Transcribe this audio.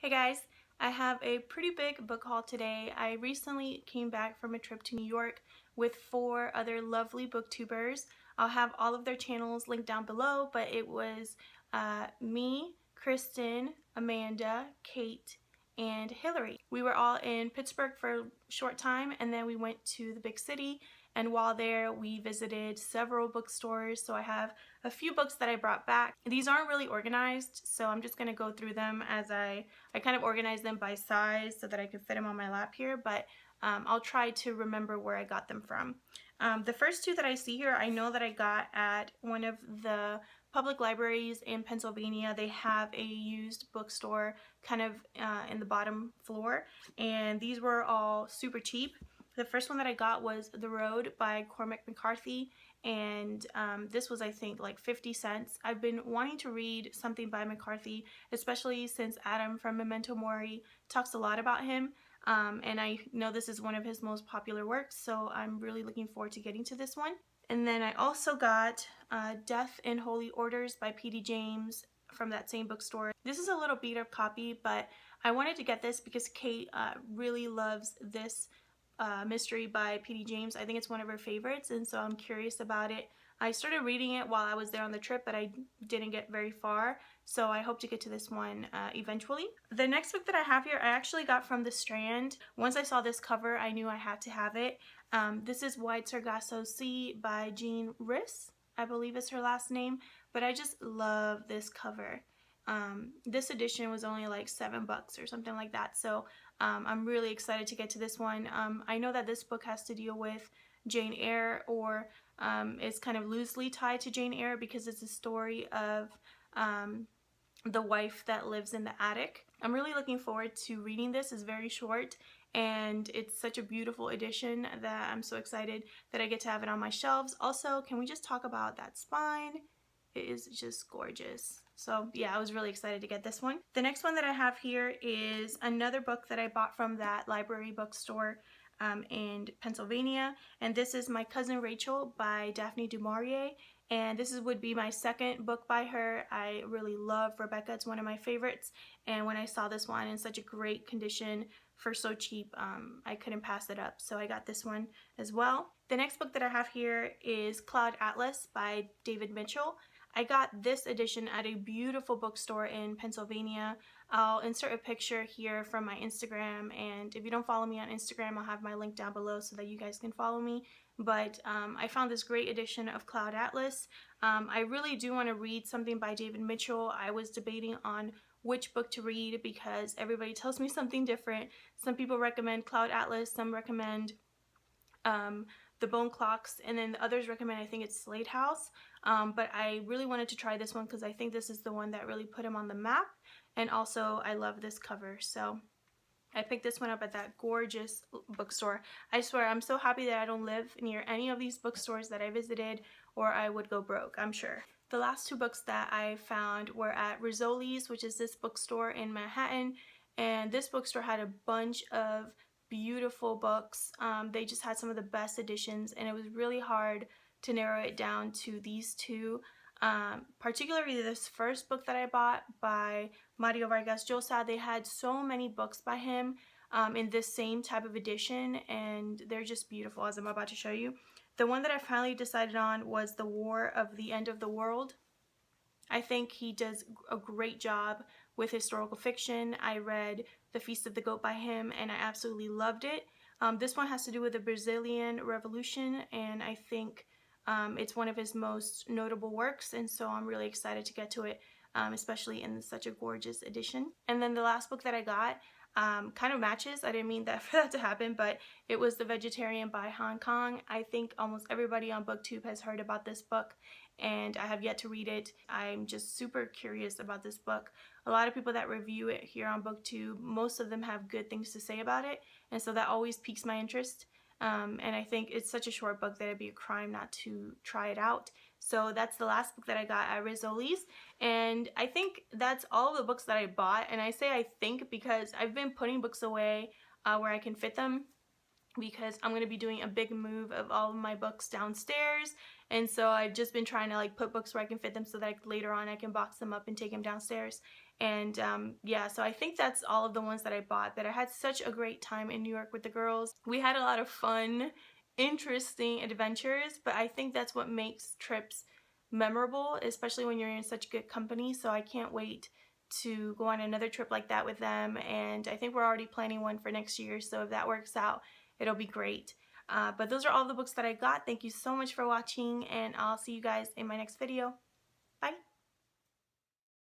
Hey guys, I have a pretty big book haul today. I recently came back from a trip to New York with 4 other lovely booktubers. I'll have all of their channels linked down below, but it was me, Kristen, Amanda, Kate, and Hillary. We were all in Pittsburgh for a short time and then we went to the big city, and while there we visited several bookstores, so I have a few books that I brought back. These aren't really organized, so I'm just going to go through them as I kind of organized them by size so that I could fit them on my lap here, but I'll try to remember where I got them from. The first 2 that I see here, I know that I got at one of the public libraries in Pennsylvania. They have a used bookstore kind of in the bottom floor, and these were all super cheap. The first one that I got was The Road by Cormac McCarthy, and this was, I think, like 50 cents. I've been wanting to read something by McCarthy, especially since Adam from Memento Mori talks a lot about him, and I know this is one of his most popular works, so I'm really looking forward to getting to this one. And then I also got Death in Holy Orders by P.D. James from that same bookstore. This is a little beat up copy, but I wanted to get this because Kate really loves this mystery by P.D. James. I think it's one of her favorites, and so I'm curious about it. I started reading it while I was there on the trip, but I didn't get very far, so I hope to get to this one eventually. The next book that I have here, I actually got from the Strand. Once I saw this cover, I knew I had to have it. This is White Sargasso Sea by Jean Riss, I believe is her last name, but I just love this cover. This edition was only like $7 or something like that, so I'm really excited to get to this one. I know that this book has to deal with Jane Eyre, or is kind of loosely tied to Jane Eyre because it's a story of the wife that lives in the attic. I'm really looking forward to reading this. It's very short and it's such a beautiful edition that I'm so excited that I get to have it on my shelves. Also, can we just talk about that spine? It is just gorgeous. So yeah, I was really excited to get this one. The next one that I have here is another book that I bought from that library bookstore in Pennsylvania, and this is My Cousin Rachel by Daphne du Maurier, and this would be my second book by her. I really love Rebecca. It's one of my favorites, and when I saw this one in such a great condition for so cheap, I couldn't pass it up, so I got this one as well. The next book that I have here is Cloud Atlas by David Mitchell. I got this edition at a beautiful bookstore in Pennsylvania. I'll insert a picture here from my Instagram, and if you don't follow me on Instagram, I'll have my link down below so that you guys can follow me. But I found this great edition of Cloud Atlas. I really do want to read something by David Mitchell. I was debating on which book to read because everybody tells me something different. Some people recommend Cloud Atlas, some recommend The Bone Clocks, and then the others recommend, I think it's Slade House. But I really wanted to try this one because I think this is the one that really put him on the map, and also I love this cover, so I picked this one up at that gorgeous bookstore. I swear, I'm so happy that I don't live near any of these bookstores that I visited, or I would go broke, I'm sure. The last 2 books that I found were at Rizzoli's, which is this bookstore in Manhattan, and this bookstore had a bunch of beautiful books. They just had some of the best editions, and it was really hard to narrow it down to these 2. Particularly this first book that I bought by Mario Vargas Llosa. They had so many books by him in this same type of edition, and they're just beautiful, as I'm about to show you. The one that I finally decided on was The War of the End of the World. I think he does a great job with historical fiction. I read The Feast of the Goat by him and I absolutely loved it. This one has to do with the Brazilian Revolution, and I think it's one of his most notable works, and so I'm really excited to get to it, especially in such a gorgeous edition. And then the last book that I got kind of matches. I didn't mean that for that to happen, but it was The Vegetarian by Han Kang. I think almost everybody on BookTube has heard about this book, and I have yet to read it. I'm just super curious about this book. A lot of people that review it here on BookTube, most of them have good things to say about it, and so that always piques my interest. And I think it's such a short book that it'd be a crime not to try it out. So that's the last book that I got at Rizzoli's, and I think that's all the books that I bought. And I say I think because I've been putting books away where I can fit them, because I'm going to be doing a big move of all of my books downstairs, and so I've just been trying to like put books where I can fit them so that later on I can box them up and take them downstairs. And yeah, so I think that's all of the ones that I bought, that I had such a great time in New York with the girls. We had a lot of fun, interesting adventures, but I think that's what makes trips memorable, especially when you're in such good company. So I can't wait to go on another trip like that with them, and I think we're already planning one for next year, so if that works out, it'll be great. But those are all the books that I got. Thank you so much for watching, and I'll see you guys in my next video. Bye!